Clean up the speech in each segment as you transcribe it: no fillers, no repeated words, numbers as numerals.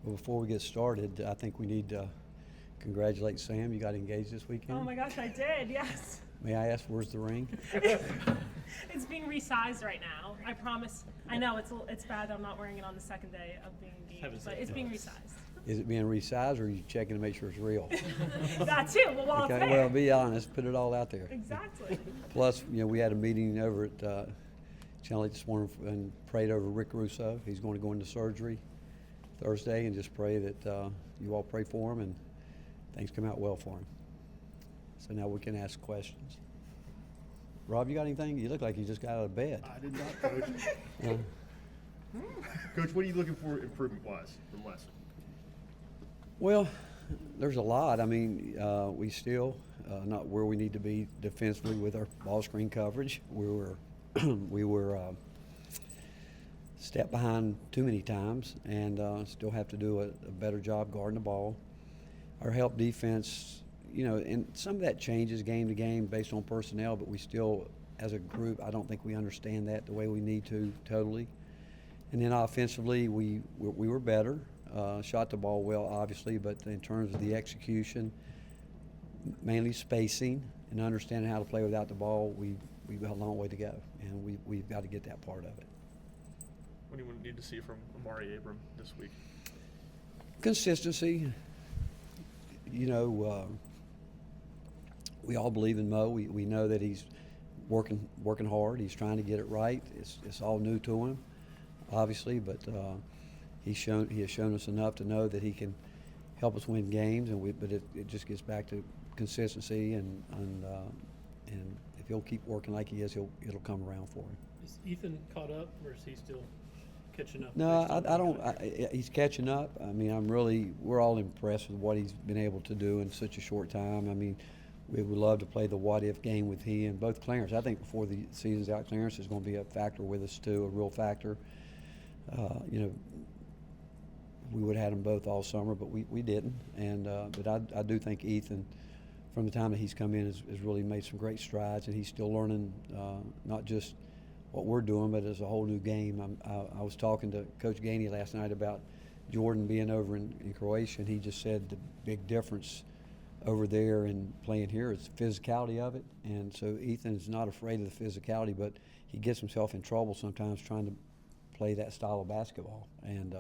Well, before we get started, I think we need to congratulate Sam. You got engaged this weekend. Oh my gosh, I did, yes. May I ask, where's the ring? It's being resized right now. I promise. I know it's bad that I'm not wearing it on the second day of being engaged, but it's being resized. Is it being resized, or are you checking to make sure it's real? That too. Well, while Okay, it's there. well, be honest. Put it all out there. Exactly. Plus, we had a meeting over at Channel 8 this morning and prayed over Rick Russo. He's going to go into surgery Thursday, and just pray that you all pray for him and things come out well for him. So now we can ask questions. Rob, you got anything? You look like you just got out of bed. I did not, Coach. Coach, what are you looking for improvement-wise from last week? Well, there's a lot. I mean, we still not where we need to be defensively with our ball screen coverage. We were step behind too many times, and still have to do a better job guarding the ball. Our help defense, and some of that changes game to game based on personnel, but we still, as a group, I don't think we understand that the way we need to totally. And then offensively, we were better. Shot the ball well, obviously, but in terms of the execution, mainly spacing and understanding how to play without the ball, we've got a long way to go, and we've got to get that part of it. What do you need to see from Amari Abram this week? Consistency. We all believe in Mo. We know that he's working hard. He's trying to get it right. It's all new to him, obviously, but he has shown us enough to know that he can help us win games. But it just gets back to consistency, and if he'll keep working like he is, it'll come around for him. Is Ethan caught up, or is he still catching up? No, I don't. He's catching up. I mean, we're all impressed with what he's been able to do in such a short time. I mean, we would love to play the what-if game with he and both Clarence. I think before the season's out, Clarence is going to be a factor with us too, a real factor. We would have had them both all summer, but we didn't. But I do think Ethan, from the time that he's come in, has really made some great strides, and he's still learning not just what we're doing, but it's a whole new game. I was talking to Coach Gainey last night about Jordan being over in Croatia, and he just said the big difference over there and playing here is the physicality of it. And so Ethan is not afraid of the physicality, but he gets himself in trouble sometimes trying to play that style of basketball. And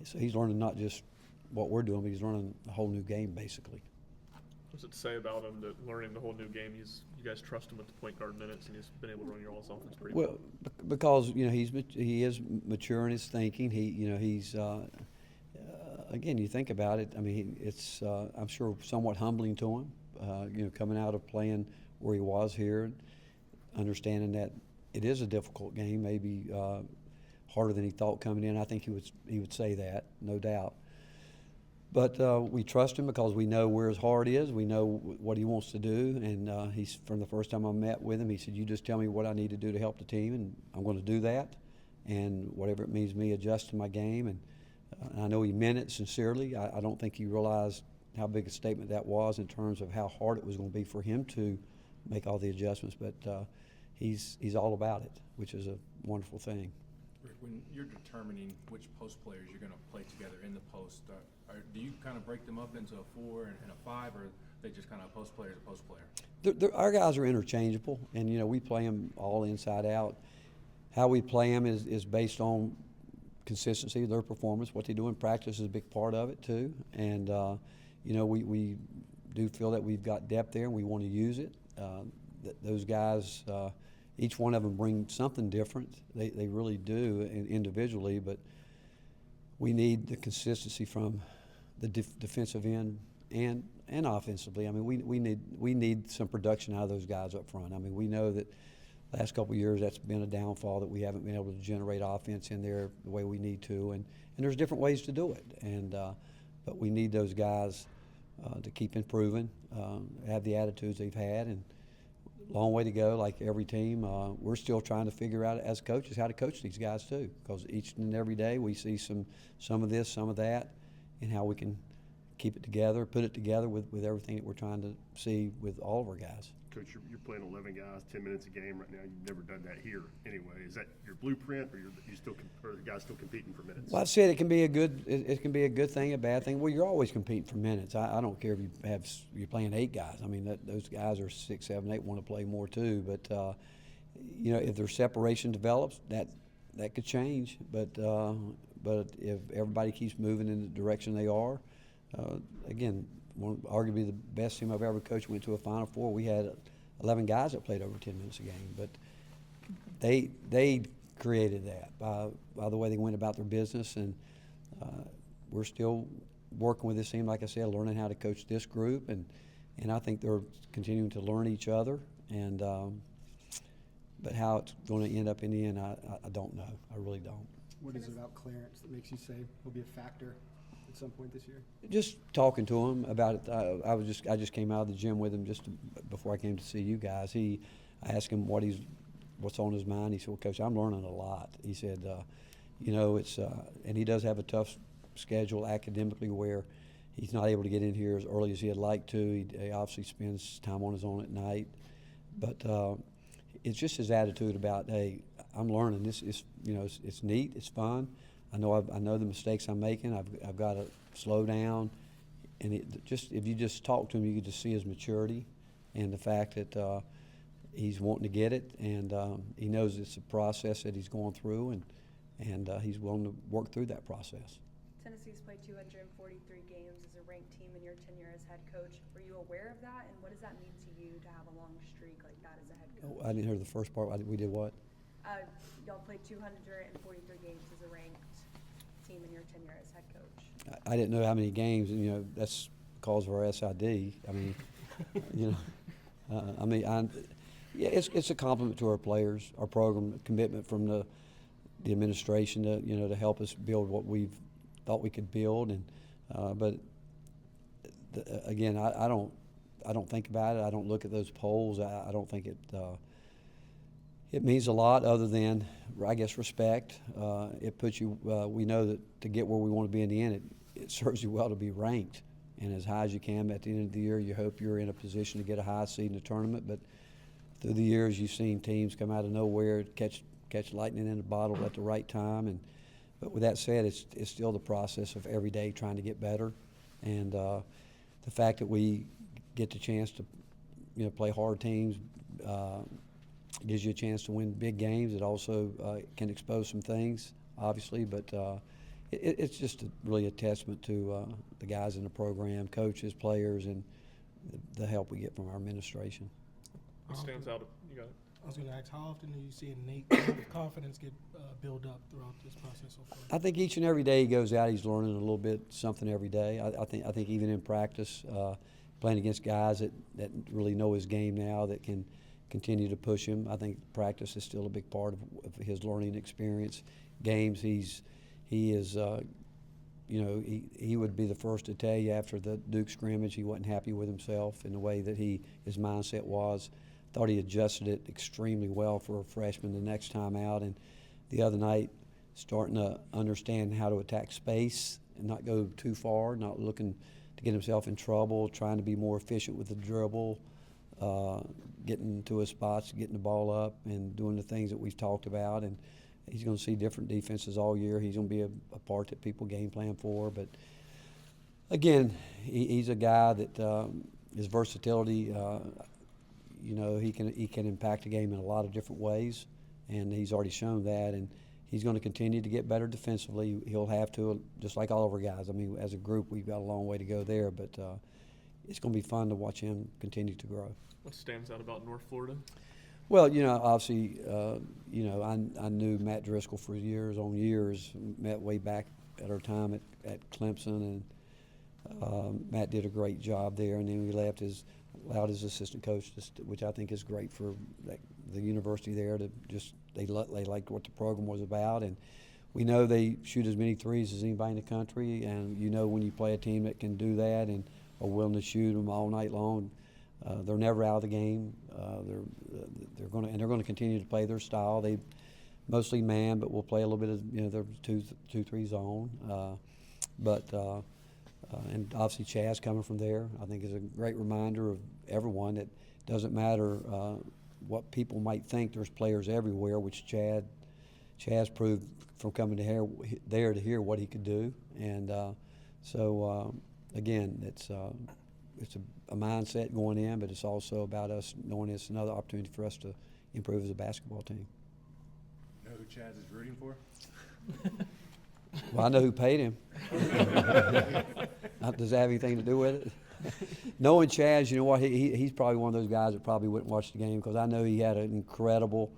so he's learning not just what we're doing, but he's learning a whole new game basically. What's it say about him that learning the whole new game? You guys trust him with the point guard minutes, and he's been able to run your all's offense pretty well. Because he is mature in his thinking. He's again, you think about it. I mean, it's I'm sure somewhat humbling to him. Coming out of playing where he was here, understanding that it is a difficult game, maybe harder than he thought coming in. I think he would say that, no doubt. But we trust him because we know where his heart is. We know what he wants to do. And he's, from the first time I met with him, he said, "You just tell me what I need to do to help the team, and I'm going to do that. And whatever it means me adjusting my game." And I know he meant it sincerely. I don't think he realized how big a statement that was in terms of how hard it was going to be for him to make all the adjustments. But he's all about it, which is a wonderful thing. Rick, when you're determining which post players you're going to play together in the post, do you kind of break them up into a 4 and a 5, or are they just kind of post player to post player? Our guys are interchangeable, and we play them all inside out. How we play them is based on consistency of their performance. What they do in practice is a big part of it too. And we do feel that we've got depth there, and we want to use it. Those guys, each one of them bring something different. They really do individually, but we need the consistency from the defensive end and offensively. I mean, we need some production out of those guys up front. I mean, we know that last couple of years that's been a downfall, that we haven't been able to generate offense in there the way we need to, and there's different ways to do it. But we need those guys to keep improving, have the attitudes they've had, and long way to go. Like every team, we're still trying to figure out as coaches how to coach these guys too, because each and every day we see some of this, some of that, and how we can keep it together, put it together with everything that we're trying to see with all of our guys. Coach, you're playing 11 guys, 10 minutes a game right now. You've never done that here anyway. Is that your blueprint, or are the guys still competing for minutes? Well, I said it can be a good thing, a bad thing. Well, you're always competing for minutes. I don't care if you're playing 8 guys. I mean, those guys are 6, 7, 8 want to play more too. But if their separation develops, that could change. But if everybody keeps moving in the direction they are, again, arguably the best team I've ever coached went to a Final Four. We had 11 guys that played over 10 minutes a game, but they created that by the way they went about their business, and we're still working with this team, like I said, learning how to coach this group, and I think they're continuing to learn each other, and but how it's going to end up in the end, I don't know. I really don't. What is it about Clarence that makes you say he'll be a factor at some point this year? Just talking to him about it. I just came out of the gym with him before I came to see you guys. I asked him what's on his mind. He said, "Well, Coach, I'm learning a lot." He said, it's and he does have a tough schedule academically where he's not able to get in here as early as he'd like to. He obviously spends time on his own at night, but it's just his attitude about, hey, I'm learning. This is, it's neat. It's fun. I know the mistakes I'm making. I've got to slow down, and if you just talk to him, you can just see his maturity, and the fact that he's wanting to get it, and he knows it's a process that he's going through, and he's willing to work through that process. Tennessee's played 243 games as a ranked team in your tenure as head coach. Were you aware of that, and what does that mean to you to have a long streak like that as a head coach? I didn't hear the first part. We did what? Y'all played 243 games as a ranked team in your tenure as head coach. I didn't know how many games, and that's because of our SID. I mean, it's a compliment to our players, our program, commitment from the administration to help us build what we've thought we could build, and but again, I don't think about it. I don't look at those polls. I don't think it means a lot other than, I guess, respect. It puts you. We know that to get where we want to be in the end, it serves you well to be ranked and as high as you can. At the end of the year, you hope you're in a position to get a high seed in the tournament. But through the years, you've seen teams come out of nowhere, catch lightning in a bottle at the right time. But with that said, it's still the process of every day trying to get better, and the fact that we get the chance to play hard teams gives you a chance to win big games. It also can expose some things, obviously, but it's just really a testament to the guys in the program, coaches, players, and the help we get from our administration. What stands out? You got it. I was going to ask, how often do you see Nate confidence get build up throughout this process so far? I think each and every day he goes out, he's learning a little bit something every day. I think even in practice, playing against guys that really know his game now, that can continue to push him. I think practice is still a big part of his learning experience. Games, he is, he would be the first to tell you after the Duke scrimmage he wasn't happy with himself in the way that his mindset was. Thought he adjusted it extremely well for a freshman the next time out, and the other night starting to understand how to attack space and not go too far, not looking to get himself in trouble, trying to be more efficient with the dribble, getting to his spots, getting the ball up, and doing the things that we've talked about. And he's going to see different defenses all year. He's going to be a part that people game plan for. But again, he's a guy that his versatility. He can impact a game in a lot of different ways, and he's already shown that. And he's going to continue to get better defensively. He'll have to, just like all of our guys. I mean, as a group, we've got a long way to go there, but it's going to be fun to watch him continue to grow. What stands out about North Florida? Well, obviously, I knew Matt Driscoll for years on years. Met way back at our time at Clemson, and Matt did a great job there. And then we left allowed his assistant coach, which I think is great for the university there. They liked what the program was about, and we know they shoot as many threes as anybody in the country. And when you play a team that can do that and are willing to shoot them all night long, they're never out of the game. They're going to continue to play their style. They mostly man, but we'll play a little bit of their 2-3 zone. And obviously Chaz coming from there, I think is a great reminder of everyone that doesn't matter what people might think. There's players everywhere, which Chad's proved from coming there to here what he could do, and again, it's a mindset going in, but it's also about us knowing it's another opportunity for us to improve as a basketball team. You know who Chaz is rooting for? Well, I know who paid him. Does that have anything to do with it? Knowing Chaz, you know what, he's probably one of those guys that probably wouldn't watch the game, because I know he had an incredible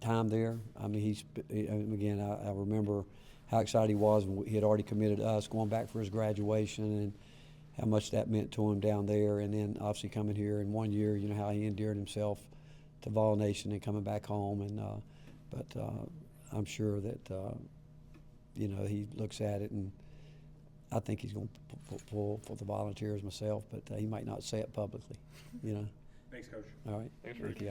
time there. I mean, again, I remember how excited he was when he had already committed to us, going back for his graduation, and how much that meant to him down there. And then obviously coming here in 1 year, you know, how he endeared himself to Vol Nation and coming back home. And but I'm sure that you know, he looks at it, and I think he's going to pull for the Volunteers myself, but he might not say it publicly, you know. Thanks, Coach. All right. Thanks, Thank Rick. you.